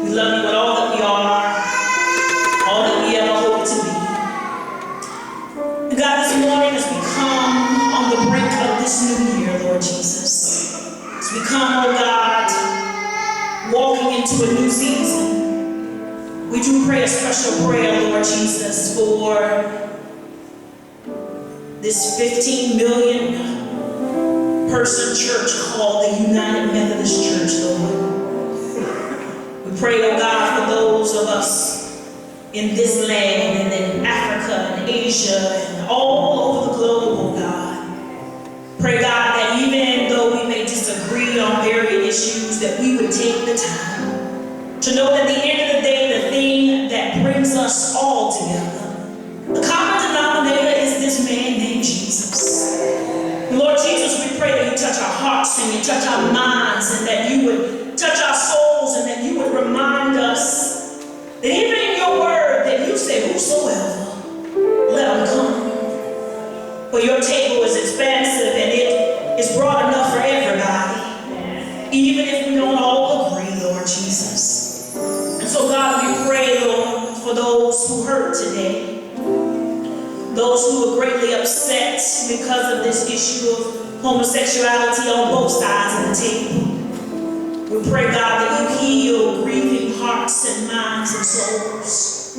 We love you with all that we are, all that we ever hope to be. And God, this morning as we come on the brink of this new year, Lord Jesus, as we come, oh God, walking into a new season, we do pray a special prayer, Lord Jesus, for this 15 million person church called the United Methodist Church, Lord. We pray, oh God, for those of us in this land and in Africa and Asia and all over the globe, oh God. Pray, God, that even though we may disagree on various issues, that we would take the time to know that at the end of the day, the thing that brings us all together, the common denominator is this man named Jesus. Lord Jesus, we pray that you touch our hearts and you touch our minds and that you would touch our souls and that you would remind us that even in your word that you say, whosoever, let them come. For your table is expansive and it is broad enough for everybody, even if we don't all agree, Lord Jesus. And so God, we pray, Lord, for those who hurt today, those who are greatly upset because of this issue of homosexuality on both sides of the table. We pray, God, that you heal grieving hearts and minds and souls.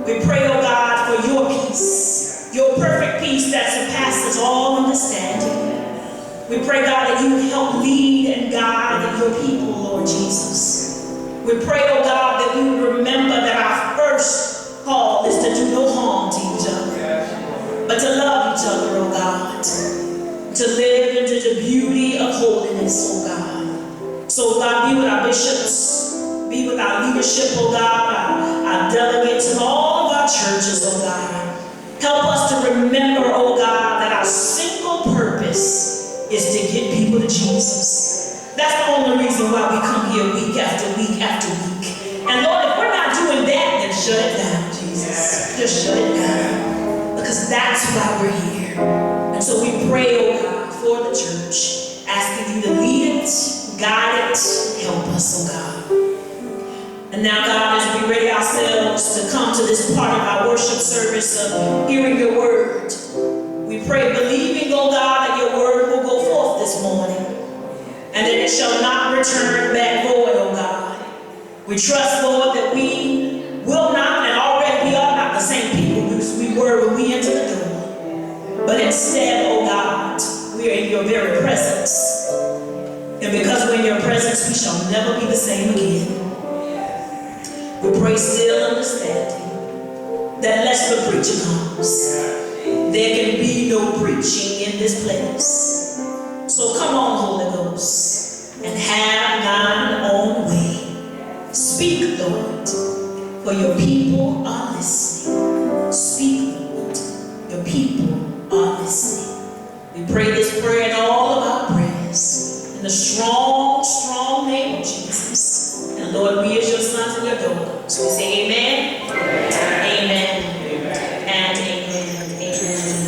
We pray, oh God, for your peace, your perfect peace that surpasses all understanding. We pray, God, that you help lead and guide your people, Lord Jesus. We pray, oh God, that we would remember that our first call is to do no harm to each other, but to love each other, oh God, to live into the beauty of holiness, oh God. So God, be with our bishops, be with our leadership, oh God, our delegates and all of our churches, oh God. Help us to remember, oh God, that our single purpose is to get people to Jesus. That's the only reason why we come here week after week after week. And Lord, if we're not doing that, then shut it down, Jesus. Just shut it down. Because that's why we're here. And so we pray, oh God, for the church, asking you to lead it, guide it, help us, oh God. And now, God, as we ready ourselves to come to this part of our worship service of hearing your word, we pray, believing, oh God, that your word will go forth this morning and that it shall not return back void, oh God. We trust, Lord, that we will not, and already we are not the same people we were when we entered the door. But instead, oh God, we are in your very presence. And because we're in your presence, we shall never be the same again. We pray still understanding that unless the preacher comes, there can be no preaching in this place. So come on, Holy Ghost, and have thine own way. Speak, Lord, for your people are listening. Speak, Lord, your people are listening. We pray this prayer in all of our prayers in the strong, strong name of Jesus. And Lord, we as your sons and your daughters, we say amen, amen, and amen, amen.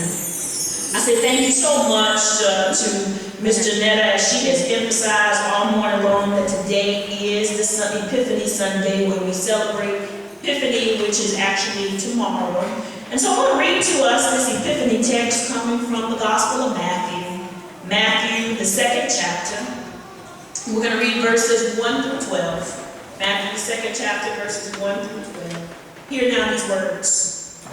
I say thank you so much to Miss Janetta, as she has emphasized all morning long that today is the Epiphany Sunday, where we celebrate Epiphany, which is actually tomorrow. And so I'm going to read to us this Epiphany text coming from the Gospel of Matthew, the 2nd chapter. We're going to read verses 1 through 12. Matthew, the 2nd chapter, verses 1 through 12. Hear now these words.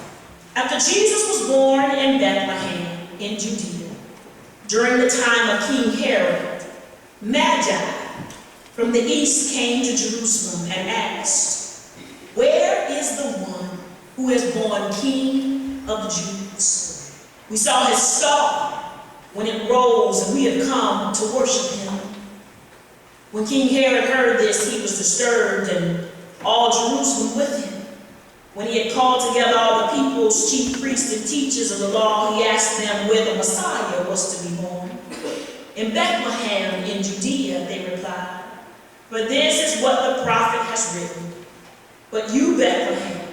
After Jesus was born in Bethlehem in Judea, during the time of King Herod, Magi from the east came to Jerusalem and asked, "Where is the one who is born King of the Jews? We saw his star when it rose, and we have come to worship him." When King Herod heard this, he was disturbed, and all Jerusalem with him. When he had called together all the people's chief priests and teachers of the law, he asked them where the Messiah was to be born. "In Bethlehem in Judea," they replied, "for this is what the prophet has written. But you, Bethlehem,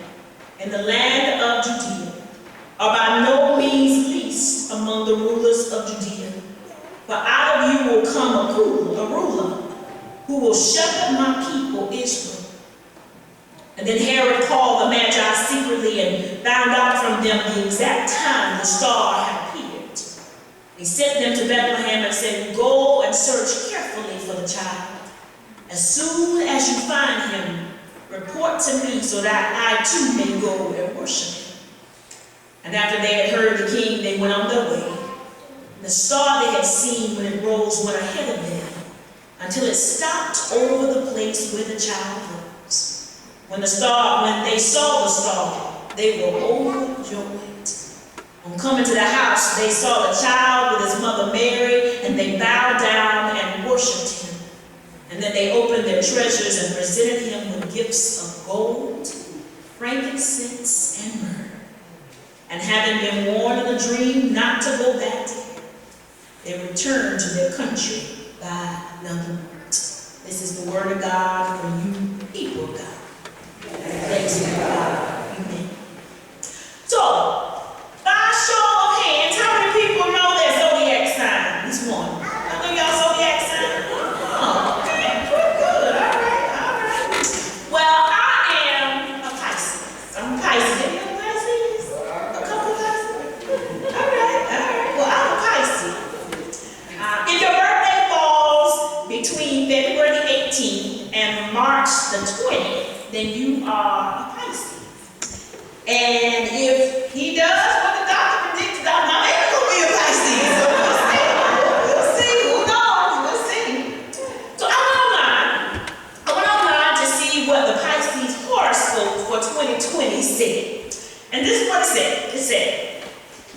in the land of Judea, are by no means least among the rulers of Judea. For out of you will come a ruler who will shepherd my people Israel. And then Herod called the Magi secretly and found out from them the exact time the star had appeared. He sent them to Bethlehem and said, "Go and search carefully for the child. As soon as you find him, report to me so that I too may go and worship him." And after they had heard the king, they went on their way. The star they had seen when it rose went ahead of them until it stopped over the place where the child was. When they saw the star, they were overjoyed. On coming to the house, they saw the child with his mother Mary, and they bowed down and worshipped him. And then they opened their treasures and presented him with gifts of gold, frankincense, and myrrh. And having been warned in a dream not to go back to him, they returned to their country by another route. This is the word of God for you, people of God. Thanks be to God. Amen. So, by show of hands, how many people know their zodiac sign this morning? I know y'all zodiac sign. Oh, okay, good. All right. Well, I am a Pisces. I'm a Pisces. Any other Pisces? A couple of Pisces? All right. Well, I'm a Pisces. If your birthday falls between February the 18th and March the 20th, then you are a Pisces. And if he does what the doctor predicted, I'm not ever going to be a Pisces. So we'll see. Who knows? We'll see. So I went online to see what the Pisces horoscope for 2020 said. And this is what it said. It said,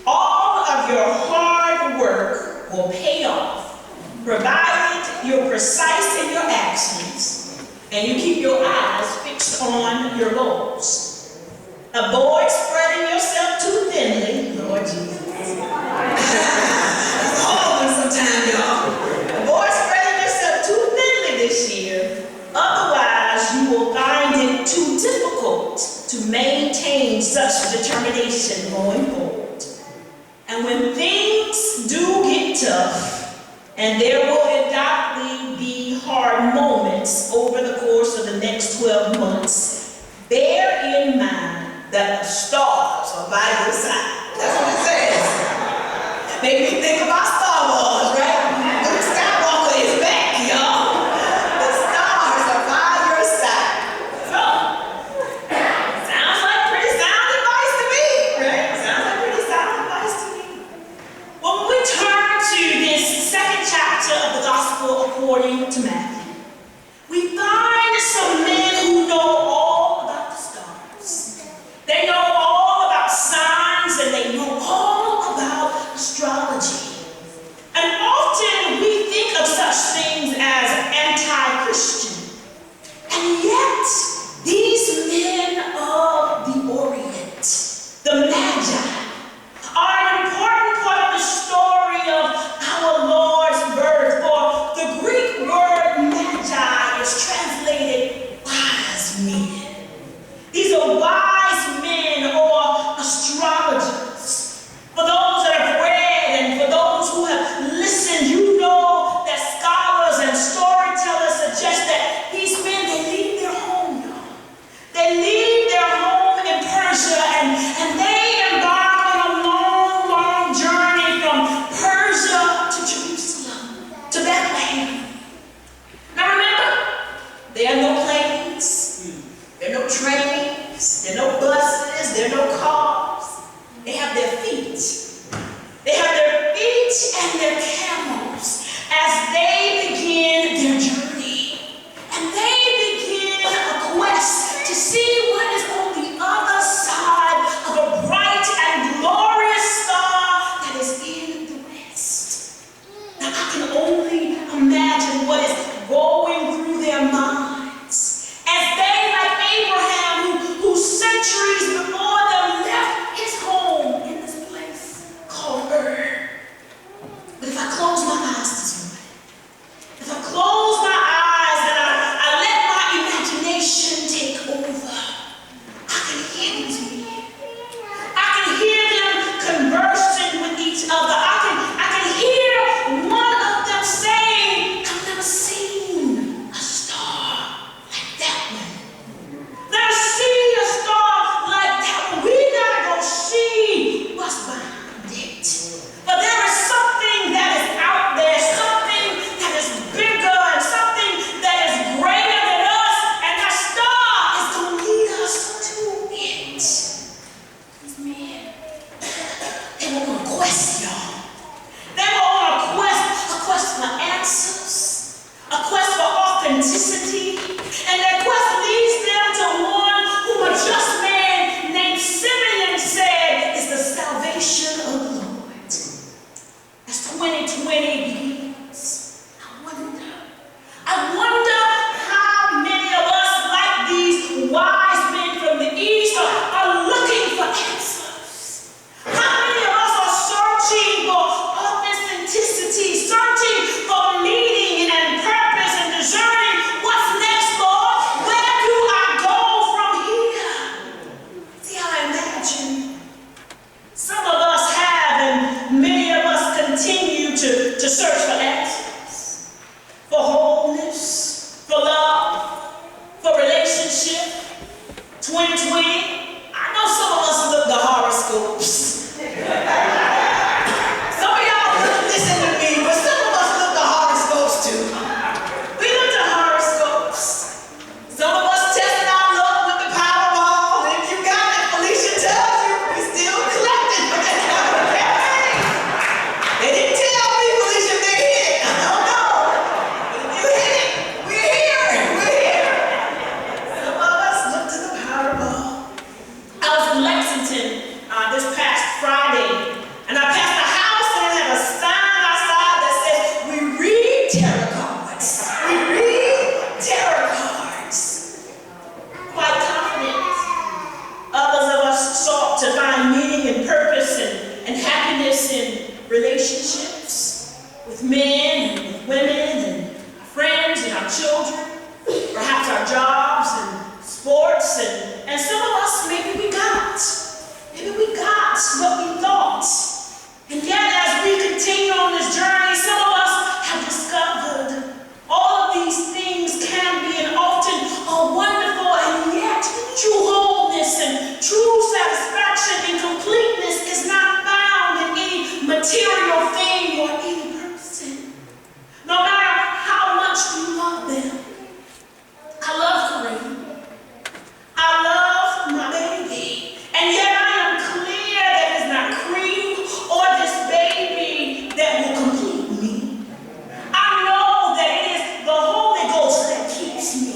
all of your hard work will pay off, provided you're precise in your actions and you keep your eyes fixed on your goals. Avoid spreading yourself too thinly, Lord Jesus. It's hard sometimes, y'all. Avoid spreading yourself too thinly this year. Otherwise, you will find it too difficult to maintain such determination going forward. And when things do get tough, and there will undoubtedly be hard moments over the course of the next 12 months, bear in mind that the stars are by your side. That's what it says. Made me think about Star Wars, right? Luke Skywalker is back, y'all. The stars are by your side. So, sounds like pretty sound advice to me, right? Sounds like pretty sound advice to me. Well, when we turn to this second chapter of the Gospel according to Matthew, we find some men who know all about the stars. They know all about signs, and they know all about astrology. And often we think of such things as anti-Christian. And yet, these men of the Orient, the Magi, are an important part of the story of our Lord's birth. For the Greek word Magi is translated wise men. These are wise men or astrologers. For those that have read and for those who have listened, you know that scholars and storytellers suggest that these men, they leave their home, y'all. They leave their home in Persia and they embark on a long, long journey from Persia to Jerusalem, to Bethlehem. Now remember, there are no planes, there are no trains, there are no buses, there are no cars. They have their feet. They have their feet and their camels as they begin their journey. And they begin a quest to see what is on the other side of a bright and glorious star that is in the west. Now I can only imagine what is going through their minds as they, like Abraham, who centuries relationship, 2020. I know some of us look the horoscopes. Some of y'all listen to me, but some of us look the horoscopes too. We look the horoscopes. Some of us testing our luck with the Powerball, and if you got it, Felicia tells you we still collecting for that kind of campaign. They didn't tell me, Felicia, they hit it. I don't know. But if you hit it, we're here. We're here. Some of us look to the Powerball. I was in Lexington this past Friday, and I passed a house and it had a sign outside that said, "We read tarot cards. We read tarot cards." Quite confident. Others of us sought to find meaning and purpose and happiness in relationships with men and with women and our friends and our children, perhaps our jobs and sports, and some of us maybe we got what we thought. And yet as we continue on this journey, some of us have discovered all of these things can be and often are wonderful, and yet true wholeness and true satisfaction and completeness is not found in any material thing or any person. No matter how much we love them. I love Kareem. I love my baby. And yet I am clear that it's not cream or this baby that will complete me. I know that it is the Holy Ghost that keeps me.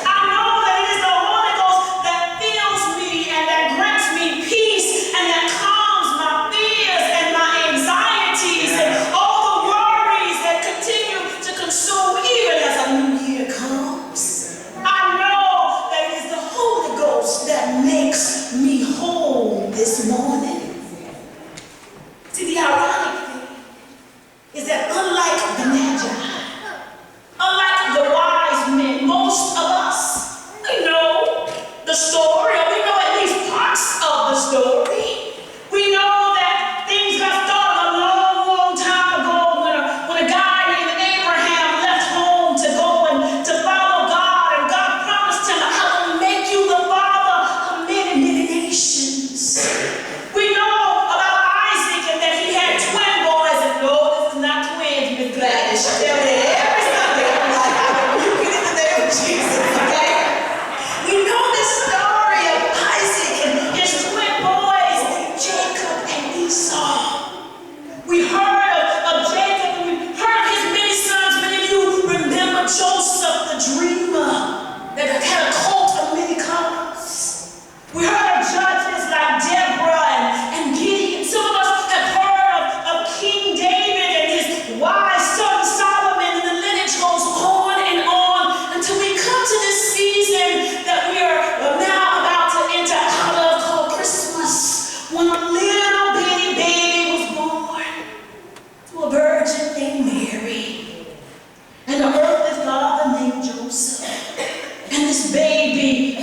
I know that it is the Holy Ghost that fills me and that grants me peace and that calms my fears and my anxieties and all the worries that continue to consume even as a new year comes. I know that it is the Holy Ghost that makes me whole this morning. See, the ironic thing is that unlike the Magi, unlike the wise men, most of us, we know the story, or we know at least parts of the story. We know that things got started a long, long time ago when a guy named Abraham left home to go and to follow God, and God promised him, "I will make you the father of many, many nations." We know about Isaac and that he had twin boys, and no, this is not twins, Miss Gladys. She tell me every Sunday, I'm like, I rebuke it in the name of Jesus, okay? We know this story of Isaac and his twin boys, Jacob and Esau. We heard of Jacob, and we heard of his many sons. Many of you remember Joseph, the dreamer, that had a coat of many colors. We heard of judges like Deborah and Gideon. Some of us have heard of King David and his wise son Solomon, and the lineage goes on until we come to this season that we are now about to enter out of, called Christmas, when a little bitty baby was born to a virgin named Mary, and a earthly father named Joseph. And this baby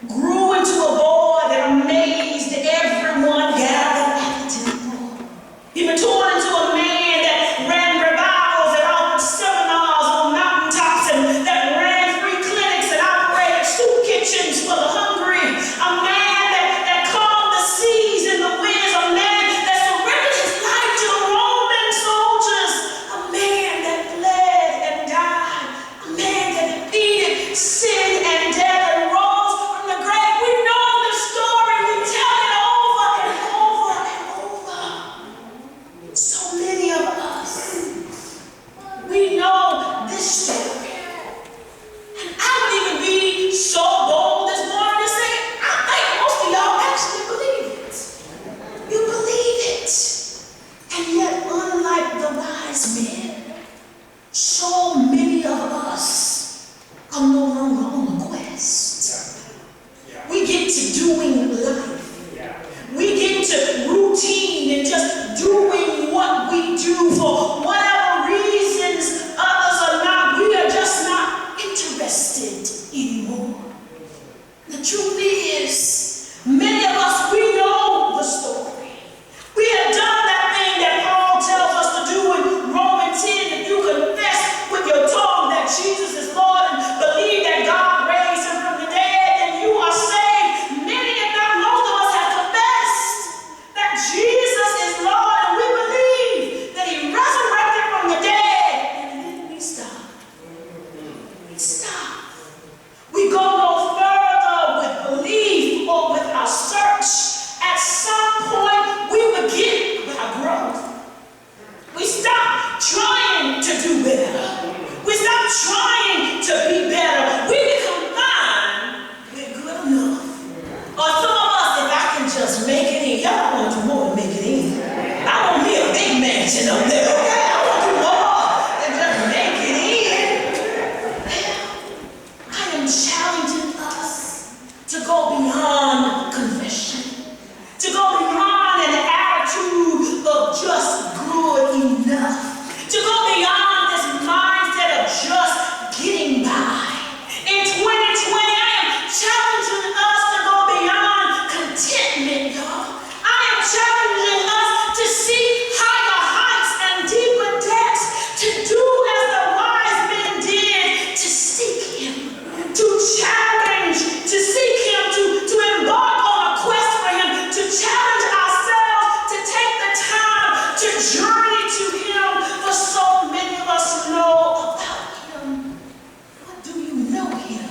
grew into a boy that amazed everyone gathered at the temple. He matured into a man that ran revivals and offered seminars on mountaintops, and that ran free clinics and operated soup kitchens for the hungry. A man that calmed the seas and the winds. A man that surrendered his life to the Roman soldiers. A man that bled and died. A man that defeated sin and death and rose from the grave. We know the story. We tell it over and over and over. So many of us, we know this story. And I would even be so bold this morning to say, I think most of y'all actually believe it. You believe it. And yet, unlike the wise men, so many of us are no longer on a quest. We get to doing life. We get to routine and just doing what we do for whatever reasons others are not. We are just not interested anymore. The truth is, many of us, we know the story. We have done that thing that Paul tells us to do in Romans 10. If you confess with your tongue that Jesus is Lord and believe that God am challenging us to go beyond confession, to go beyond an attitude of just good enough, to go beyond this mindset of just getting by. In 2020, I am challenging us to go beyond contentment, y'all. I am challenging us to seek higher heights and deeper depths, to do as the wise men did, to seek him, to challenge, to seek him, to embark on a quest for him, to challenge ourselves, to take the time to journey to him. For so many of us know about him. But do you know him?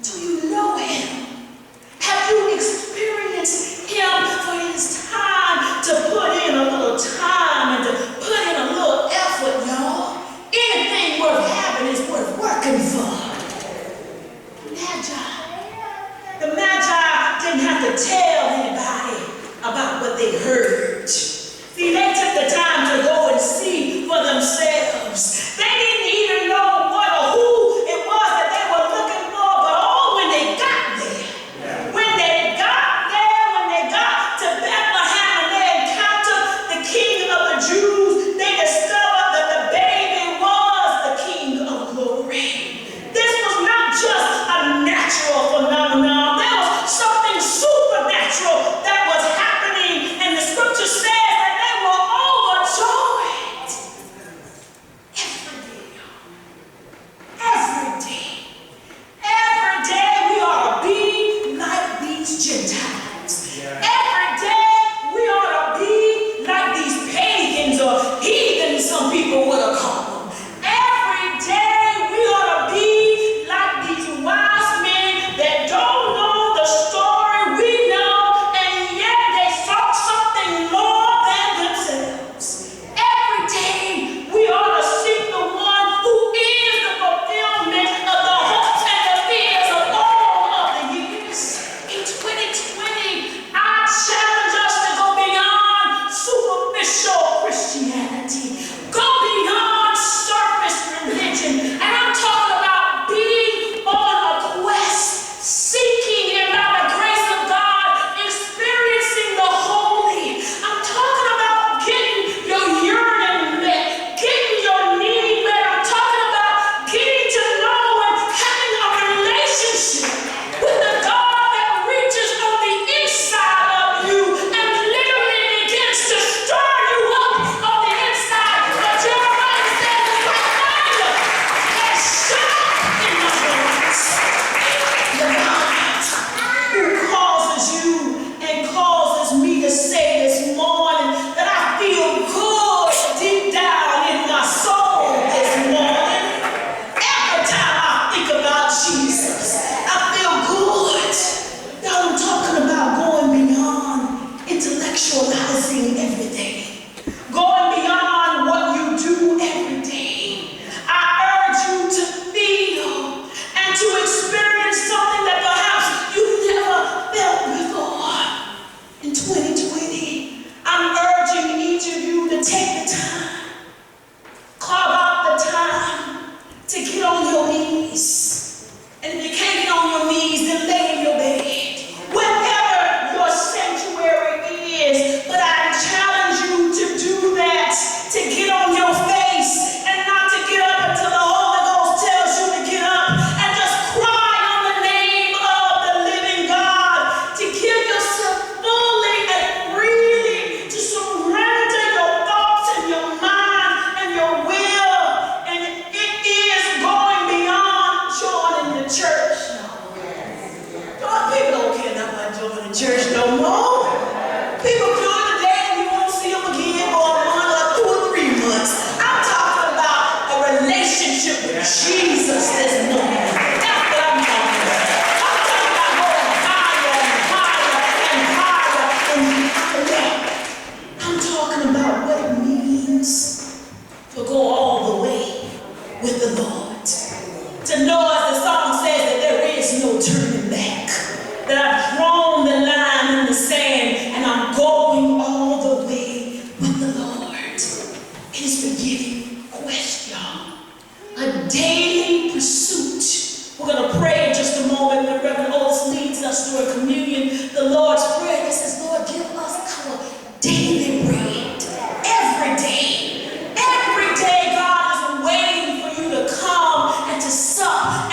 Do you know him? Have you experienced him? For it is time to put in a little time and to put in a little effort, y'all. Anything worth having is worth working for. The Magi didn't have to tell anybody about what they heard. See, they took the time to go and see for themselves. They didn't even know what or who it was that they were looking for, but oh, when they got there, when they got to Bethlehem and they encountered the King of the Jews, they discovered that the baby was the King of glory. This was not just a natural phenomenon. There was something supernatural that was happening, and the scripture says that they were overjoyed. Every day we ought to be like these Gentiles. Every day we ought to be like these pagans or heathens, some people would have called them. Every day we ought to be like these wise men that don't know the story we know, and yet they sought something more than themselves. Every day we ought to seek the one who is the fulfillment of the hopes and the fears of all of the years. In 2020, I challenge us to go beyond superficial Christianity, go beyond surface religion, and I'm talking about being on a quest, seeking him by the grace of God, experiencing the holy. I'm talking about getting your yearning met, getting your need met. I'm talking about getting to know and having a relationship with the God that reaches on the inside of you and literally begins to stir you up on the inside. But Jeremiah says, "My fire has shut in my bones." The God who causes you and causes me to say this morning that I feel good deep down in my soul this morning. Every time I think about Jesus, I feel good. Now I'm talking about going beyond intellectualizing every day, going beyond what you do every day. I urge you to feel and to experience something that perhaps you've never felt before. In 2020, I'm urging each of you to take the time, carve out the time to get on your knees. And if you can't get on your knees, then lay in your bed, wherever your sanctuary is. But I challenge you to do that, to get on your face and not to get up until the Holy Ghost tells you to get up and just cry on the name of the living God, to give yourself fully and freely, to surrender your thoughts and your mind and your will. And it is going beyond joining the church. God, people don't care about joining the church no more. People join today and you won't see them again for a month or 2 or 3 months. I'm talking about a relationship with Jesus this morning. That's what I'm talking about. I'm talking about going higher and higher and higher and higher. I'm talking about what it means to go all the way with the Lord. To know, as the song says, that there is no turning back. That I've drawn the line in the sand and I'm going all the way with the Lord. It is beginning quest, y'all. A daily pursuit. We're going to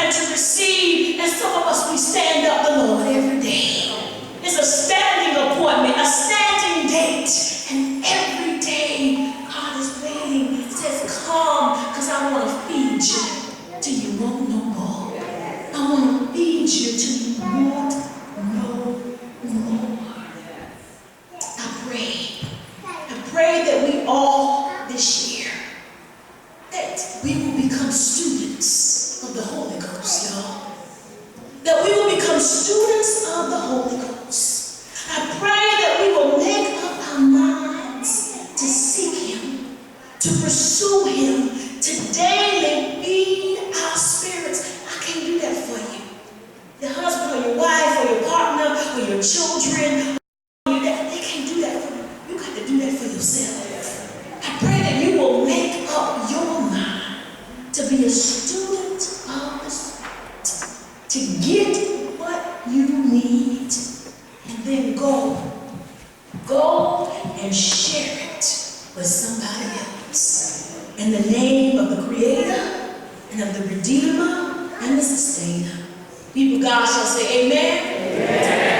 ready to receive. And some of us, we stand up the Lord every day. It's a standing appointment, a standing date. And every day, God is waiting. He says, come, because I want to feed you till you want no more. I want to feed you till you want no more. I pray that we all this year, that we will become students of the Holy Ghost, y'all. That we will become students of the Holy Ghost. I pray that we will make up our minds to seek Him, to pursue Him, to daily feed our spirits. I can't do that for you. Your husband or your wife or your partner or your children, they can't do that for you. You got to do that for yourself. I pray that you will make up your mind to be a student of the Spirit, to get what you need, and then go and share it with somebody else. In the name of the Creator and of the Redeemer and the Sustainer. People of God shall say amen. Amen.